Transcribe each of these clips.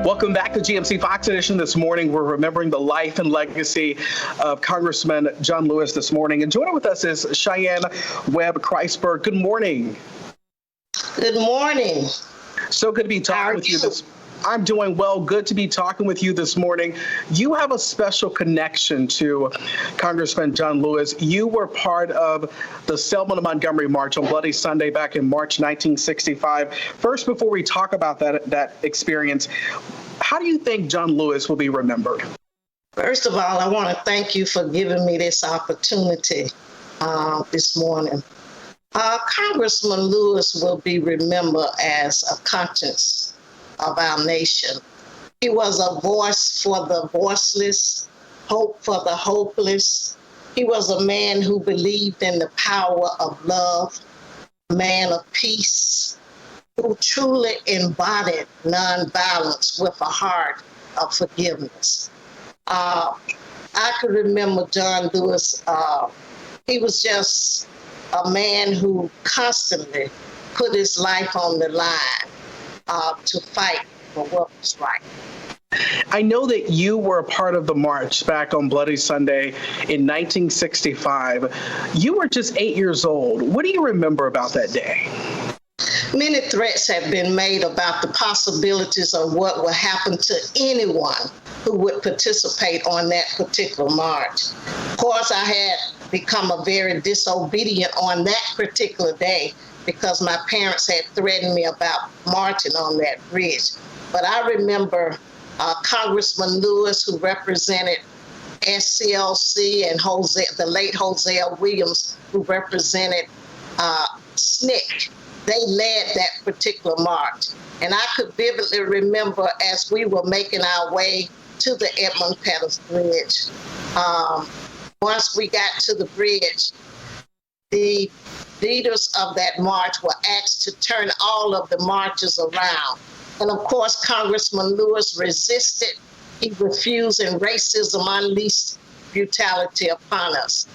Welcome back to GMC Fox Edition. This morning, we're remembering the life and legacy of Congressman John Lewis this morning. And joining with us is Cheyenne Webb-Kreisberg. Good morning. Good morning. So good to be talking with you I'm doing well. Good to be talking with you this morning. You have a special connection to Congressman John Lewis. You were part of the Selma to Montgomery March on Bloody Sunday back in March 1965. First, before we talk about that experience, how do you think John Lewis will be remembered? First of all, I want to thank you for giving me this opportunity this morning. Congressman Lewis will be remembered as a conscience of our nation. He was a voice for the voiceless, hope for the hopeless. He was a man who believed in the power of love, a man of peace, who truly embodied nonviolence with a heart of forgiveness. I could remember John Lewis. He was just a man who constantly put his life on the line to fight for what was right. I know that you were a part of the march back on Bloody Sunday in 1965. You were just 8 years old. What do you remember about that day? Many threats have been made about the possibilities of what would happen to anyone who would participate on that particular march. Of course, I had become a very disobedient on that particular day because my parents had threatened me about marching on that bridge. But I remember Congressman Lewis, who represented SCLC, and the late Hosea Williams, who represented SNCC. They led that particular march. And I could vividly remember as we were making our way to the Edmund Pettus Bridge. Once we got to the bridge, the leaders of that march were asked to turn all of the marchers around. And of course, Congressman Lewis resisted. He refused, and racism unleashed brutality upon us.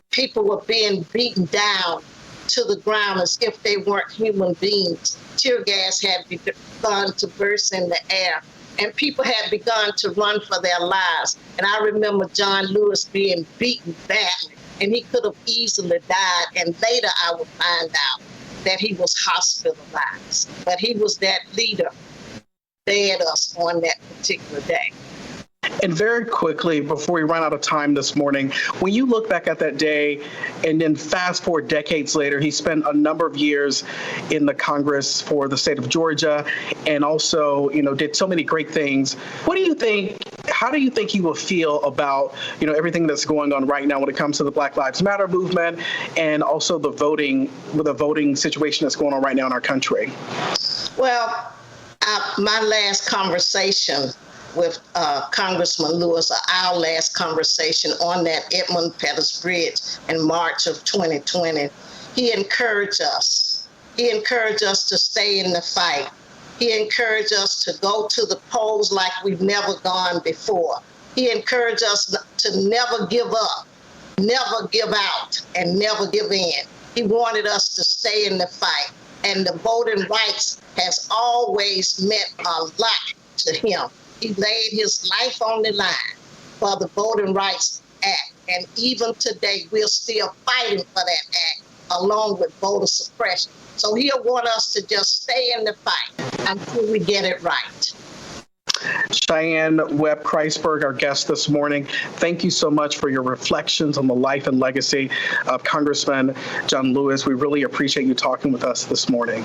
People were being beaten down to the ground as if they weren't human beings. Tear gas had begun to burst in the air, and people had begun to run for their lives. And I remember John Lewis being beaten badly, and he could have easily died. And later I would find out that he was hospitalized. But he was that leader who led us on that particular day. And very quickly, before we run out of time this morning, when you look back at that day and then fast forward decades later, he spent a number of years in the Congress for the state of Georgia and also, did so many great things. What do you think? How do you think he will feel about, everything that's going on right now when it comes to the Black Lives Matter movement and also the voting situation that's going on right now in our country? Well, my last conversation with Congressman Lewis, our last conversation on that Edmund Pettus Bridge in March of 2020, he encouraged us. He encouraged us to stay in the fight. He encouraged us to go to the polls like we've never gone before. He encouraged us to never give up, never give out, and never give in. He wanted us to stay in the fight. And the voting rights has always meant a lot to him. He laid his life on the line for the Voting Rights Act. And even today, we're still fighting for that act, along with voter suppression. So he'll want us to just stay in the fight until we get it right. Cheyenne Webb-Kreisberg, our guest this morning, thank you so much for your reflections on the life and legacy of Congressman John Lewis. We really appreciate you talking with us this morning.